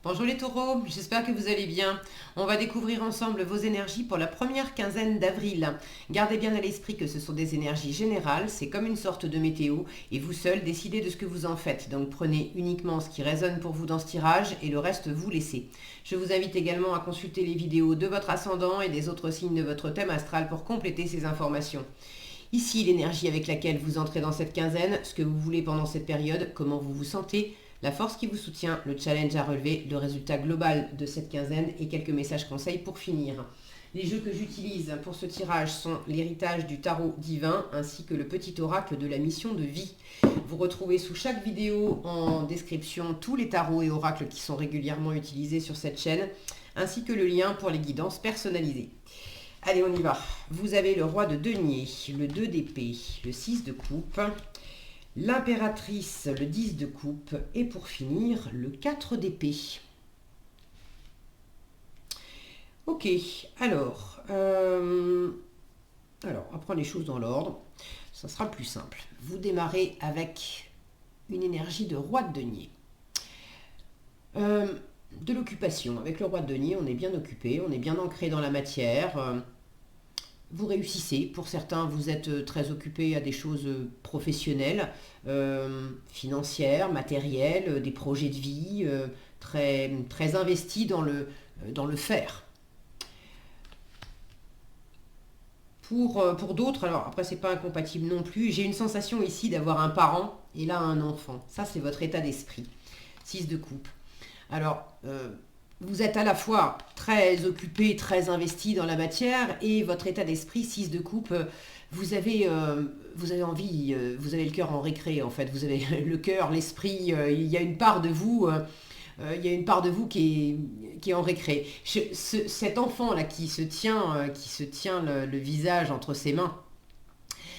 Bonjour les taureaux, j'espère que vous allez bien. On va découvrir ensemble vos énergies pour la première quinzaine d'avril. Gardez bien à l'esprit que ce sont des énergies générales, c'est comme une sorte de météo et vous seul décidez de ce que vous en faites. Donc prenez uniquement ce qui résonne pour vous dans ce tirage et le reste vous laissez. Je vous invite également à consulter les vidéos de votre ascendant et des autres signes de votre thème astral pour compléter ces informations. Ici, l'énergie avec laquelle vous entrez dans cette quinzaine, ce que vous voulez pendant cette période, comment vous vous sentez, la force qui vous soutient, le challenge à relever, le résultat global de cette quinzaine et quelques messages conseils pour finir. Les jeux que j'utilise pour ce tirage sont l'héritage du tarot divin ainsi que le petit oracle de la mission de vie. Vous retrouvez sous chaque vidéo en description tous les tarots et oracles qui sont régulièrement utilisés sur cette chaîne ainsi que le lien pour les guidances personnalisées. Allez, on y va. Vous avez le roi de denier, le 2 d'épée, le 6 de coupe, l'impératrice, le 10 de coupe, et pour finir, le 4 d'épée. Ok, alors, on va prendre les choses dans l'ordre, ça sera plus simple. Vous démarrez avec une énergie de roi de denier. De l'occupation. Avec le roi de denier, on est bien occupé, on est bien ancré dans la matière. Vous réussissez. Pour certains, vous êtes très occupé à des choses professionnelles, financières, matérielles, des projets de vie, très investis dans le faire. Pour d'autres, alors après c'est pas incompatible non plus, j'ai une sensation ici d'avoir un parent et là un enfant. Ça c'est votre état d'esprit. 6 de coupe. Alors, vous êtes à la fois très occupé, très investi dans la matière et votre état d'esprit, 6 de coupe, vous avez envie, vous avez le cœur en récré en fait, vous avez le cœur, l'esprit, il y a une part de vous, qui est en récré. Cet enfant-là qui se tient le visage entre ses mains,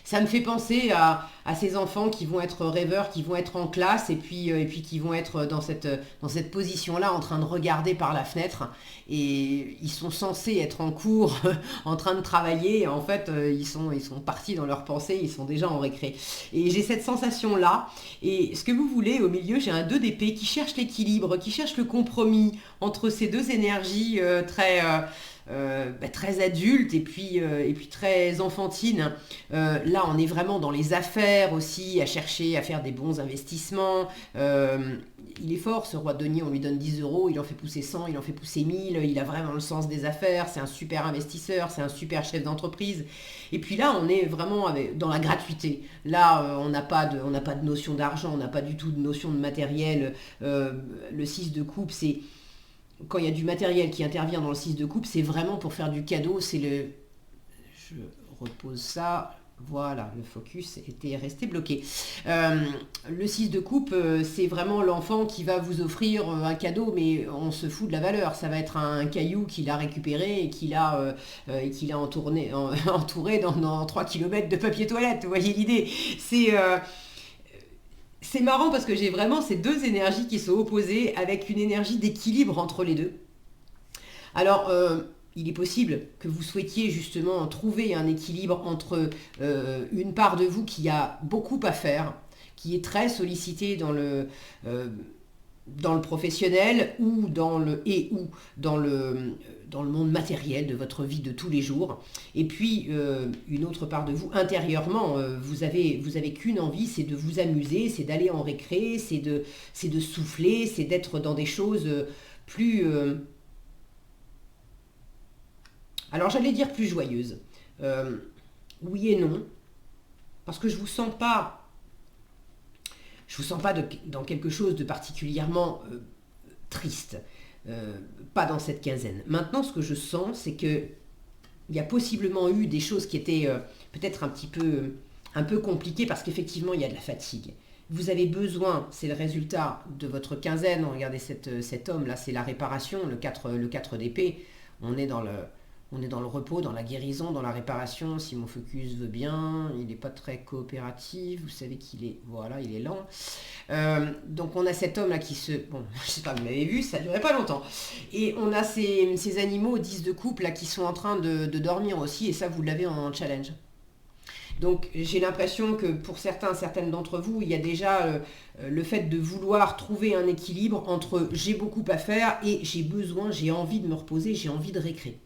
ça me fait penser à ces enfants qui vont être rêveurs, qui vont être en classe et puis qui vont être dans cette position-là en train de regarder par la fenêtre et ils sont censés être en cours en train de travailler et en fait ils sont partis dans leurs pensées, ils sont déjà en récré. Et j'ai cette sensation-là et ce que vous voulez au milieu, j'ai un 2 d'épée qui cherche l'équilibre, qui cherche le compromis entre ces deux énergies très adulte et puis très enfantine. Là, on est vraiment dans les affaires aussi, à chercher à faire des bons investissements. Il est fort, ce roi de denier, on lui donne 10 euros, il en fait pousser 100, il en fait pousser 1000, il a vraiment le sens des affaires, c'est un super investisseur, c'est un super chef d'entreprise. Et puis là, on est vraiment dans la gratuité. Là, on n'a pas de notion d'argent, on n'a pas du tout de notion de matériel. Le 6 de coupe, c'est... Quand il y a du matériel qui intervient dans le 6 de coupe, c'est vraiment pour faire du cadeau. Je repose ça. Voilà, le focus était resté bloqué. Le 6 de coupe, c'est vraiment l'enfant qui va vous offrir un cadeau, mais on se fout de la valeur. Ça va être un caillou qu'il a récupéré et qu'il a entouré dans 3 km de papier toilette. Vous voyez l'idée? C'est marrant parce que j'ai vraiment ces deux énergies qui sont opposées avec une énergie d'équilibre entre les deux. Alors, il est possible que vous souhaitiez justement trouver un équilibre entre une part de vous qui a beaucoup à faire, qui est très sollicitée dans le professionnel ou dans le monde matériel de votre vie de tous les jours. Et puis, une autre part de vous, intérieurement, vous avez qu'une envie, c'est de vous amuser, c'est d'aller en récré, c'est de souffler, c'est d'être dans des choses plus... alors, j'allais dire plus joyeuses. Oui et non, parce que je vous sens pas dans quelque chose de particulièrement triste. Pas dans cette quinzaine. Maintenant, ce que je sens, c'est que il y a possiblement eu des choses qui étaient peut-être un peu compliquées parce qu'effectivement, il y a de la fatigue. Vous avez besoin, c'est le résultat de votre quinzaine. Regardez cet homme-là, c'est la réparation, le 4 d'épée. On est dans le repos, dans la guérison, dans la réparation. Si mon focus veut bien, il n'est pas très coopératif. Vous savez qu'il est, voilà, il est lent. Donc on a cet homme là bon, je sais pas, vous l'avez vu, ça ne durait pas longtemps. Et on a ces animaux 10 de couple là qui sont en train de dormir aussi, et ça vous l'avez en challenge. Donc j'ai l'impression que pour certaines d'entre vous, il y a déjà le fait de vouloir trouver un équilibre entre j'ai beaucoup à faire et j'ai envie de me reposer, j'ai envie de récré.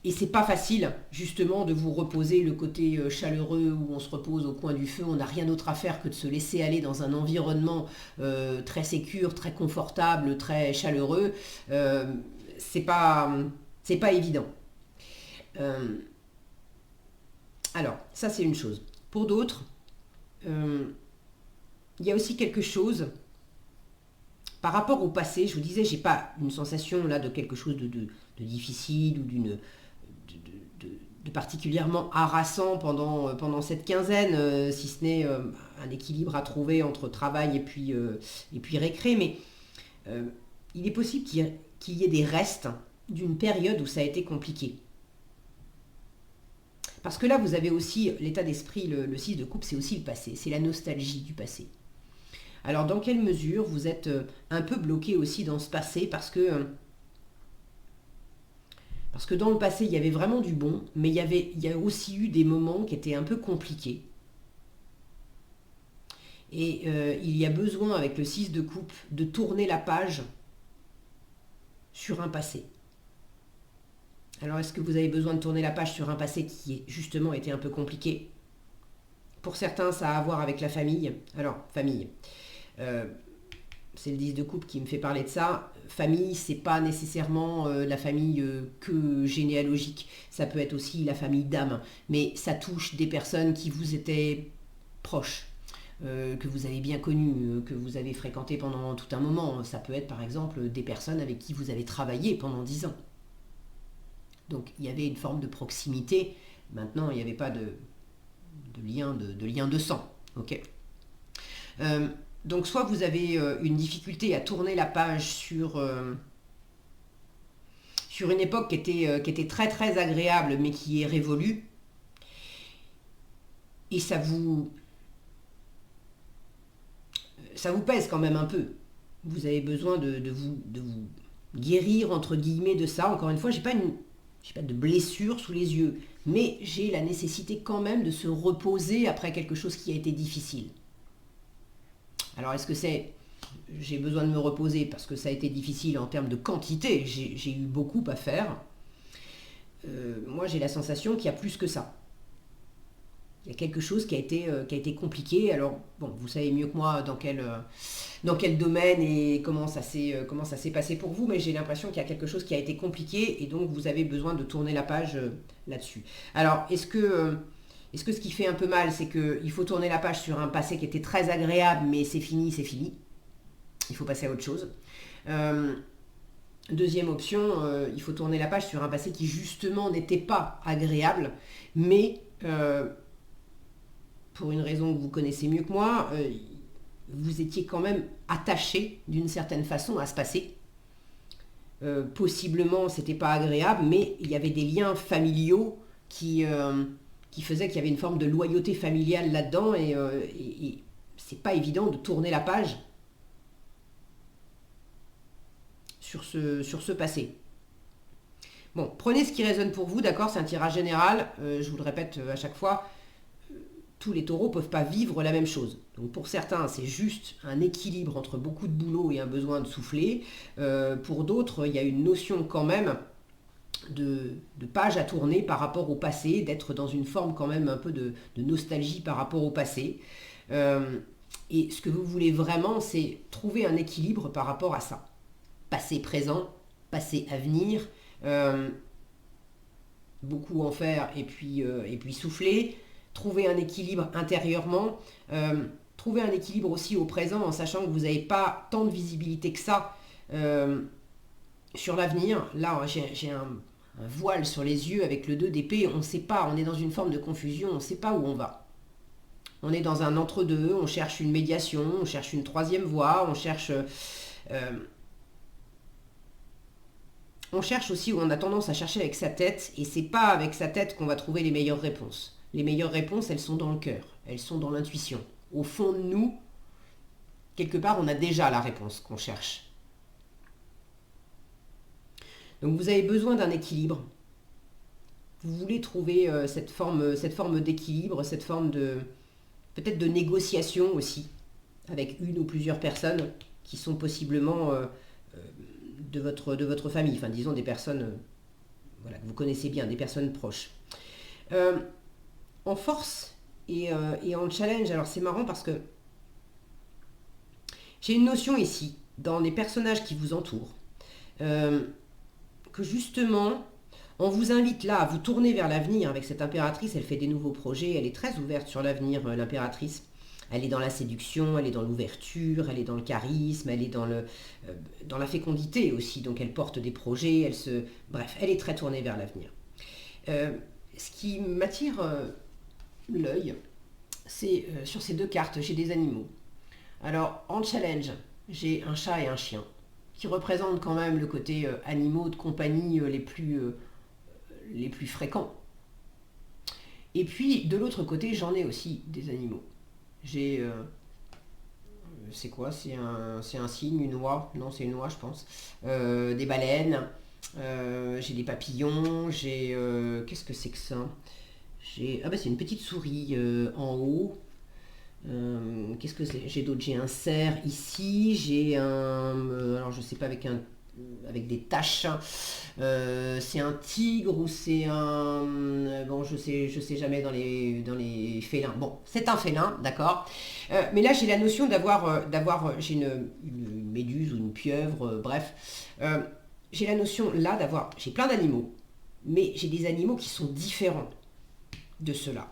Et c'est pas facile justement de vous reposer, le côté chaleureux où on se repose au coin du feu, on n'a rien d'autre à faire que de se laisser aller dans un environnement très sécure, très confortable, très chaleureux. C'est pas évident. Alors, ça c'est une chose. Pour d'autres, il y a aussi quelque chose par rapport au passé. Je vous disais, j'ai pas une sensation là de quelque chose de difficile ou de particulièrement harassant pendant cette quinzaine, si ce n'est un équilibre à trouver entre travail et puis récré. Mais il est possible qu'il y ait des restes d'une période où ça a été compliqué. Parce que là, vous avez aussi l'état d'esprit, le 6 de coupe, c'est aussi le passé, c'est la nostalgie du passé. Alors, dans quelle mesure vous êtes un peu bloqué aussi dans ce passé parce que dans le passé, il y avait vraiment du bon, mais il y a aussi eu des moments qui étaient un peu compliqués. Et il y a besoin, avec le 6 de coupe, de tourner la page sur un passé. Alors, est-ce que vous avez besoin de tourner la page sur un passé qui est justement été un peu compliqué? Pour certains, ça a à voir avec la famille. Alors, famille, c'est le 10 de coupe qui me fait parler de ça. Famille, c'est pas nécessairement la famille que généalogique. Ça peut être aussi la famille d'âme. Mais ça touche des personnes qui vous étaient proches, que vous avez bien connues, que vous avez fréquentées pendant tout un moment. Ça peut être par exemple des personnes avec qui vous avez travaillé pendant 10 ans. Donc il y avait une forme de proximité. Maintenant, il n'y avait pas de lien de sang. Ok. Donc soit vous avez une difficulté à tourner la page sur une époque qui était très très agréable mais qui est révolue. Et ça vous pèse quand même un peu. Vous avez besoin de vous guérir entre guillemets de ça. Encore une fois, j'ai pas de blessure sous les yeux, mais j'ai la nécessité quand même de se reposer après quelque chose qui a été difficile. Alors est-ce que c'est j'ai besoin de me reposer parce que ça a été difficile en termes de quantité, j'ai eu beaucoup à faire. Moi j'ai la sensation qu'il y a plus que ça. Il y a quelque chose qui a été compliqué. Alors bon, vous savez mieux que moi dans quel domaine et comment ça s'est passé pour vous, mais j'ai l'impression qu'il y a quelque chose qui a été compliqué et donc vous avez besoin de tourner la page là-dessus. Alors est-ce que ce qui fait un peu mal, c'est qu'il faut tourner la page sur un passé qui était très agréable, mais c'est fini. Il faut passer à autre chose. Deuxième option, il faut tourner la page sur un passé qui justement n'était pas agréable, mais pour une raison que vous connaissez mieux que moi, vous étiez quand même attaché d'une certaine façon à ce passé. Possiblement, c'était pas agréable, mais il y avait des liens familiaux qui faisait qu'il y avait une forme de loyauté familiale là-dedans et c'est pas évident de tourner la page sur ce passé. Bon, prenez ce qui résonne pour vous, d'accord, c'est un tirage général, je vous le répète à chaque fois, tous les taureaux ne peuvent pas vivre la même chose. Donc pour certains, c'est juste un équilibre entre beaucoup de boulot et un besoin de souffler. Pour d'autres, il y a une notion quand même de page à tourner par rapport au passé, d'être dans une forme quand même un peu de nostalgie par rapport au passé. Et ce que vous voulez vraiment, c'est trouver un équilibre par rapport à ça. Passé présent, passé à venir, beaucoup en faire et puis souffler, trouver un équilibre intérieurement, trouver un équilibre aussi au présent en sachant que vous n'avez pas tant de visibilité que ça sur l'avenir. Là, j'ai un voile sur les yeux avec le 2 d'épée, on ne sait pas, on est dans une forme de confusion, on ne sait pas où on va. On est dans un entre-deux, on cherche une médiation, on cherche une troisième voie, on cherche aussi, on a tendance à chercher avec sa tête, et c'est pas avec sa tête qu'on va trouver les meilleures réponses. Les meilleures réponses, elles sont dans le cœur, elles sont dans l'intuition. Au fond de nous, quelque part, on a déjà la réponse qu'on cherche. Donc vous avez besoin d'un équilibre vous voulez trouver cette forme d'équilibre, cette forme de peut-être de négociation aussi, avec une ou plusieurs personnes qui sont possiblement de votre famille, enfin disons des personnes voilà, que vous connaissez bien, des personnes proches. Euh, en force et en challenge, alors c'est marrant parce que j'ai une notion ici, dans les personnages qui vous entourent, euh, que justement, on vous invite là à vous tourner vers l'avenir avec cette impératrice. Elle fait des nouveaux projets, elle est très ouverte sur l'avenir, l'impératrice. Elle est dans la séduction, elle est dans l'ouverture, elle est dans le charisme, elle est dans la fécondité aussi. Donc elle porte des projets, bref, elle est très tournée vers l'avenir. Ce qui m'attire l'œil, c'est sur ces deux cartes, j'ai des animaux. Alors en challenge, j'ai un chat et un chien qui représentent quand même le côté animaux de compagnie les plus fréquents. Et puis de l'autre côté, j'en ai aussi des animaux. J'ai c'est quoi? C'est un cygne, une oie? Non, c'est une oie, je pense. Des baleines. J'ai des papillons. Qu'est-ce que c'est que ça? Ah bah c'est une petite souris en haut. Qu'est-ce que c'est? J'ai d'autres. J'ai un cerf ici. J'ai alors je sais pas avec des taches. C'est un tigre ou c'est un bon je sais jamais dans les félins. Bon, c'est un félin, d'accord. Mais là j'ai la notion j'ai une méduse ou une pieuvre, bref. J'ai la notion là j'ai plein d'animaux, mais j'ai des animaux qui sont différents de ceux-là.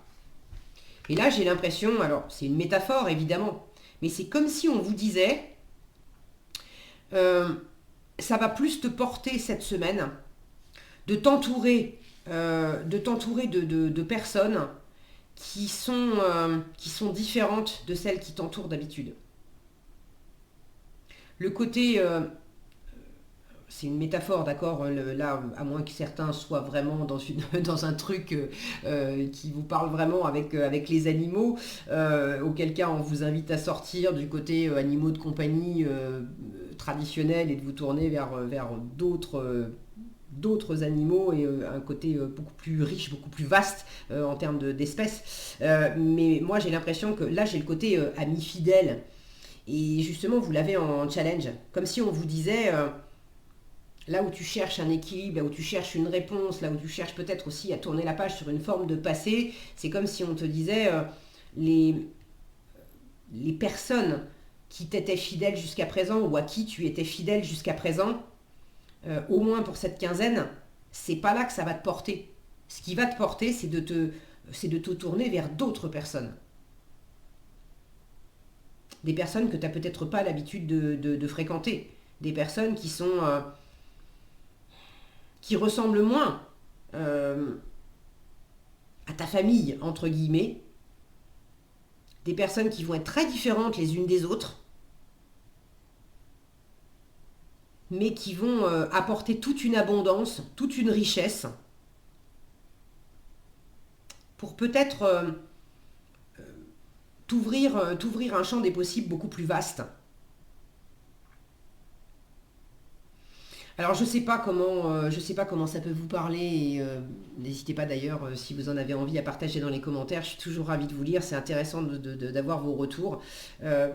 Et là j'ai l'impression, alors c'est une métaphore évidemment, mais c'est comme si on vous disait ça va plus te porter cette semaine de t'entourer de personnes qui sont différentes de celles qui t'entourent d'habitude. Le côté, c'est une métaphore, d'accord, là, à moins que certains soient vraiment dans un truc qui vous parle vraiment avec les animaux, auquel cas on vous invite à sortir du côté animaux de compagnie traditionnel et de vous tourner vers d'autres animaux et un côté beaucoup plus riche, beaucoup plus vaste en termes d'espèces. Mais moi j'ai l'impression que là j'ai le côté ami fidèle. Et justement vous l'avez en challenge. Comme si on vous disait, là où tu cherches un équilibre, là où tu cherches une réponse, là où tu cherches peut-être aussi à tourner la page sur une forme de passé, c'est comme si on te disait, les personnes qui t'étaient fidèles jusqu'à présent ou à qui tu étais fidèle jusqu'à présent, au moins pour cette quinzaine, c'est pas là que ça va te porter. Ce qui va te porter, c'est de te tourner vers d'autres personnes. Des personnes que tu n'as peut-être pas l'habitude de fréquenter. Des personnes qui ressemblent moins à ta famille, entre guillemets. Des personnes qui vont être très différentes les unes des autres, mais qui vont apporter toute une abondance, toute une richesse, pour peut-être t'ouvrir un champ des possibles beaucoup plus vaste. Alors je sais pas comment ça peut vous parler et n'hésitez pas d'ailleurs si vous en avez envie à partager dans les commentaires. Je suis toujours ravie de vous lire, c'est intéressant d'avoir vos retours. Je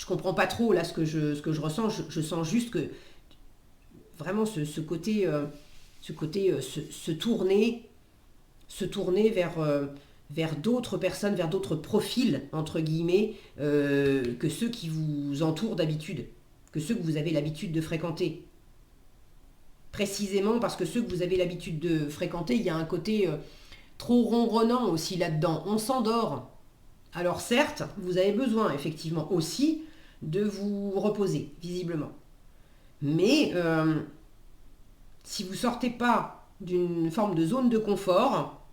comprends pas trop là ce que je ressens. Je sens juste que vraiment ce côté se tourner vers d'autres personnes, vers d'autres profils entre guillemets que ceux qui vous entourent d'habitude, que ceux que vous avez l'habitude de fréquenter. Précisément parce que ceux que vous avez l'habitude de fréquenter, il y a un côté trop ronronnant aussi là-dedans. On s'endort. Alors certes, vous avez besoin effectivement aussi de vous reposer, visiblement. Mais si vous ne sortez pas d'une forme de zone de confort,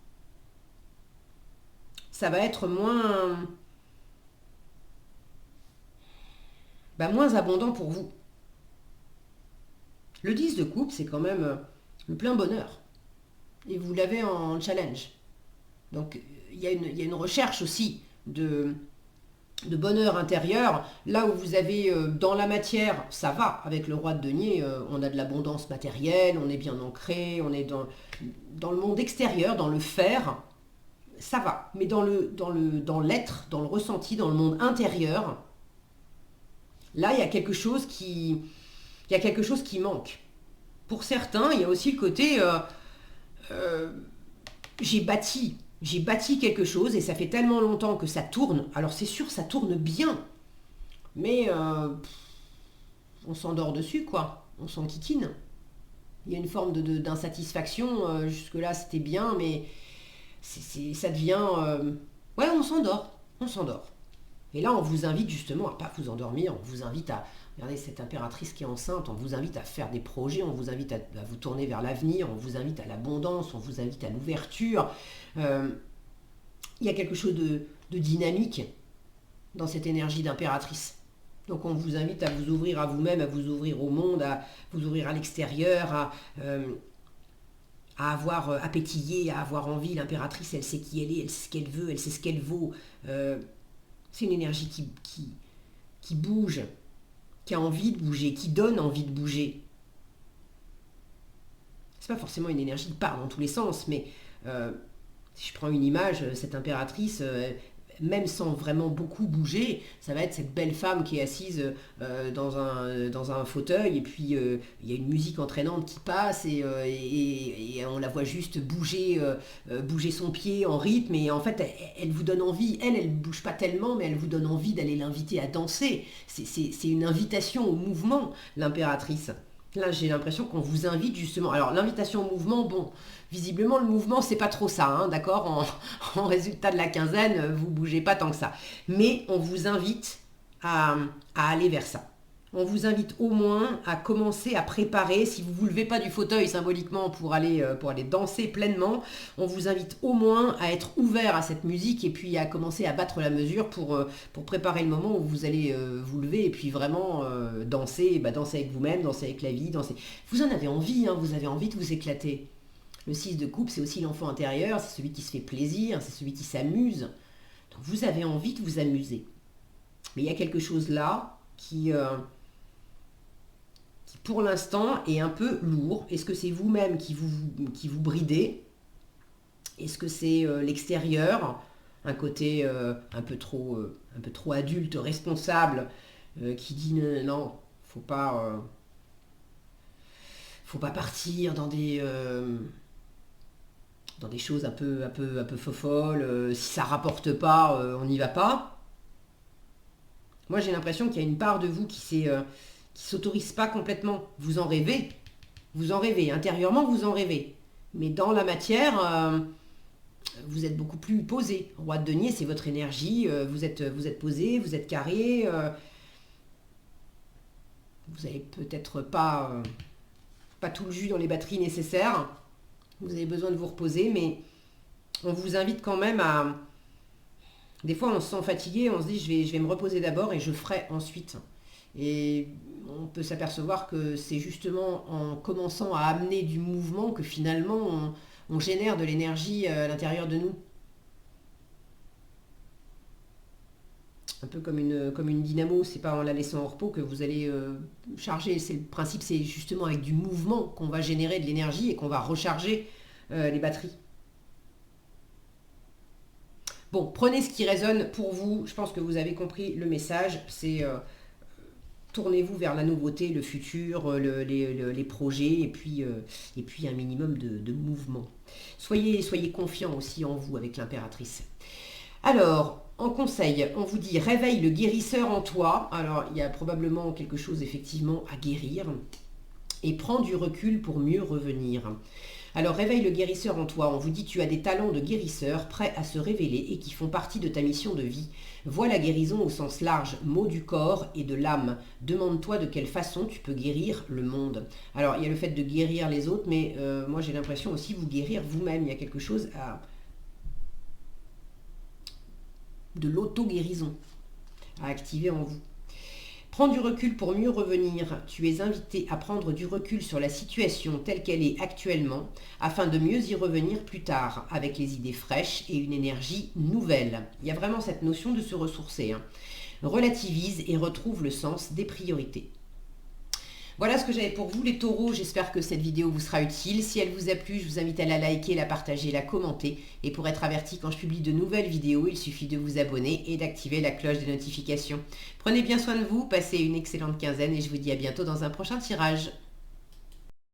ça va être moins abondant pour vous. Le 10 de coupe, c'est quand même le plein bonheur. Et vous l'avez en challenge. Donc il y a une recherche aussi de bonheur intérieur. Là où vous avez dans la matière, ça va. Avec le roi de denier, on a de l'abondance matérielle, on est bien ancré, on est dans le monde extérieur, dans le faire, ça va. Mais dans l'être, dans le ressenti, dans le monde intérieur, là, il y a quelque chose qui manque. Pour certains, il y a aussi le côté euh, j'ai bâti quelque chose et ça fait tellement longtemps que ça tourne. Alors c'est sûr, ça tourne bien, mais on s'endort dessus, quoi. On s'enquiquine. Il y a une forme d'insatisfaction. Jusque-là, c'était bien, mais ça devient... ouais, on s'endort. On s'endort. Et là, on vous invite justement à pas vous endormir. On vous invite à... Regardez cette impératrice qui est enceinte. On vous invite à faire des projets. On vous invite à vous tourner vers l'avenir. On vous invite à l'abondance. On vous invite à l'ouverture. Il y a quelque chose de dynamique dans cette énergie d'impératrice. Donc on vous invite à vous ouvrir à vous-même, à vous ouvrir au monde, à vous ouvrir à l'extérieur, à avoir à pétiller, à avoir envie. L'impératrice, elle sait qui elle est, elle sait ce qu'elle veut, elle sait ce qu'elle vaut. C'est une énergie qui bouge, qui a envie de bouger, qui donne envie de bouger. C'est pas forcément une énergie qui part dans tous les sens, mais si je prends une image, cette impératrice, même sans vraiment beaucoup bouger, ça va être cette belle femme qui est assise dans un fauteuil, et puis il y a une musique entraînante qui passe, et on la voit juste bouger son pied en rythme, et en fait, elle vous donne envie. Elle bouge pas tellement, mais elle vous donne envie d'aller l'inviter à danser. C'est une invitation au mouvement, l'impératrice. Là, j'ai l'impression qu'on vous invite justement. Alors, l'invitation au mouvement, bon, visiblement, le mouvement, c'est pas trop ça, hein, d'accord, en résultat de la quinzaine, vous bougez pas tant que ça. Mais on vous invite à aller vers ça. On vous invite au moins à commencer à préparer, si vous ne vous levez pas du fauteuil symboliquement pour aller danser pleinement, on vous invite au moins à être ouvert à cette musique et puis à commencer à battre la mesure pour préparer le moment où vous allez vous lever et puis vraiment danser, danser avec vous-même, danser avec la vie, danser. Vous en avez envie, hein, vous avez envie de vous éclater. Le 6 de coupe, c'est aussi l'enfant intérieur, c'est celui qui se fait plaisir, c'est celui qui s'amuse. Donc vous avez envie de vous amuser. Mais il y a quelque chose là qui pour l'instant est un peu lourd. Est-ce que c'est vous-même qui vous bridez? Est-ce que c'est l'extérieur, un côté un peu trop adulte, responsable, qui dit non, faut pas partir dans des choses un peu folles. Si ça rapporte pas, on n'y va pas. Moi, j'ai l'impression qu'il y a une part de vous qui s'autorise pas complètement. Vous en rêvez. Intérieurement, vous en rêvez. Mais dans la matière, vous êtes beaucoup plus posé. Roi de denier, c'est votre énergie. Vous êtes posé, vous êtes carré. Vous n'avez peut-être pas tout le jus dans les batteries nécessaires. Vous avez besoin de vous reposer, mais on vous invite quand même à... Des fois, on se sent fatigué, on se dit je vais me reposer d'abord et je ferai ensuite. Et on peut s'apercevoir que c'est justement en commençant à amener du mouvement que finalement on génère de l'énergie à l'intérieur de nous. Un peu comme une dynamo, c'est pas en la laissant au repos que vous allez charger. Le principe, c'est justement avec du mouvement qu'on va générer de l'énergie et qu'on va recharger les batteries. Bon, prenez ce qui résonne pour vous. Je pense que vous avez compris le message. C'est tournez-vous vers la nouveauté, le futur, les projets et puis un minimum de mouvement. Soyez confiants aussi en vous avec l'impératrice. Alors, en conseil, on vous dit réveille le guérisseur en toi. Alors, il y a probablement quelque chose effectivement à guérir. Et prends du recul pour mieux revenir. Alors, réveille le guérisseur en toi. On vous dit tu as des talents de guérisseur prêts à se révéler et qui font partie de ta mission de vie. Vois la guérison au sens large, mot du corps et de l'âme. Demande-toi de quelle façon tu peux guérir le monde. Alors, il y a le fait de guérir les autres, mais moi j'ai l'impression aussi vous guérir vous-même. Il y a quelque chose de l'auto-guérison à activer en vous. Prends du recul pour mieux revenir. Tu es invité à prendre du recul sur la situation telle qu'elle est actuellement afin de mieux y revenir plus tard avec les idées fraîches et une énergie nouvelle. Il y a vraiment cette notion de se ressourcer. Relativise et retrouve le sens des priorités. Voilà ce que j'avais pour vous les taureaux, j'espère que cette vidéo vous sera utile. Si elle vous a plu, je vous invite à la liker, la partager, la commenter. Et pour être averti quand je publie de nouvelles vidéos, il suffit de vous abonner et d'activer la cloche des notifications. Prenez bien soin de vous, passez une excellente quinzaine et je vous dis à bientôt dans un prochain tirage.